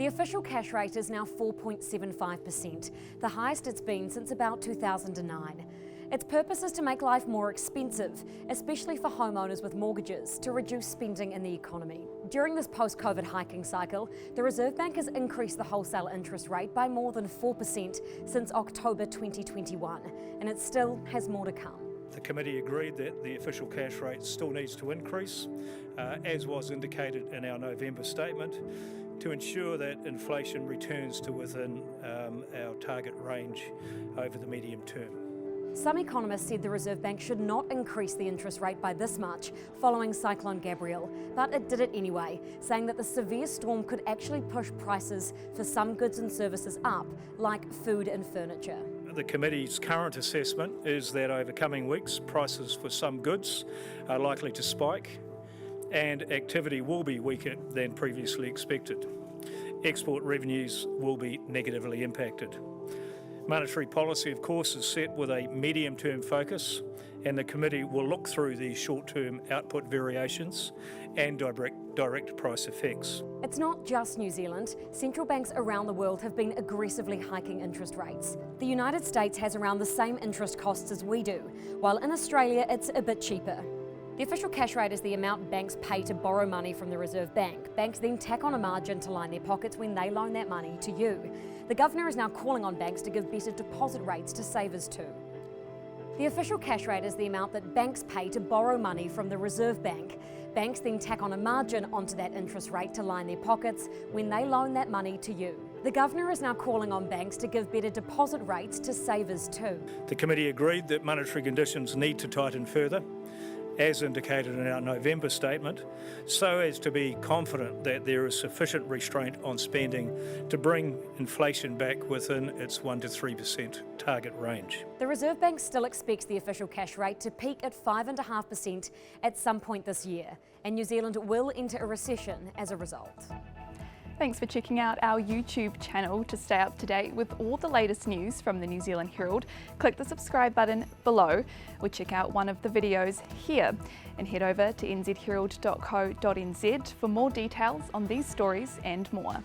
The official cash rate is now 4.75%, the highest it's been since about 2009. Its purpose is to make life more expensive, especially for homeowners with mortgages, to reduce spending in the economy. During this post-COVID hiking cycle, the Reserve Bank has increased the wholesale interest rate by more than 4% since October 2021, and it still has more to come. The committee agreed that the official cash rate still needs to increase, as was indicated in our November statement, to ensure that inflation returns to within our target range over the medium term. Some economists said the Reserve Bank should not increase the interest rate by this much following Cyclone Gabrielle, but it did it anyway, saying that the severe storm could actually push prices for some goods and services up, like food and furniture. The committee's current assessment is that over coming weeks, prices for some goods are likely to spike and activity will be weaker than previously expected. Export revenues will be negatively impacted. Monetary policy, of course, is set with a medium-term focus, and the committee will look through these short-term output variations and direct price effects. It's not just New Zealand. Central banks around the world have been aggressively hiking interest rates. The United States has around the same interest costs as we do, while in Australia it's a bit cheaper. The official cash rate is the amount banks pay to borrow money from the Reserve Bank. Banks then tack on a margin to line their pockets when they loan that money to you. The Governor is now calling on banks to give better deposit rates to savers too. The official cash rate is the amount that banks pay to borrow money from the Reserve Bank. Banks then tack on a margin onto that interest rate to line their pockets when they loan that money to you. The Governor is now calling on banks to give better deposit rates to savers too. The committee agreed that monetary conditions need to tighten further, as indicated in our November statement, so as to be confident that there is sufficient restraint on spending to bring inflation back within its 1 to 3% target range. The Reserve Bank still expects the official cash rate to peak at 5.5% at some point this year, and New Zealand will enter a recession as a result. Thanks for checking out our YouTube channel to stay up to date with all the latest news from the New Zealand Herald. Click the subscribe button below or check out one of the videos here and head over to nzherald.co.nz for more details on these stories and more.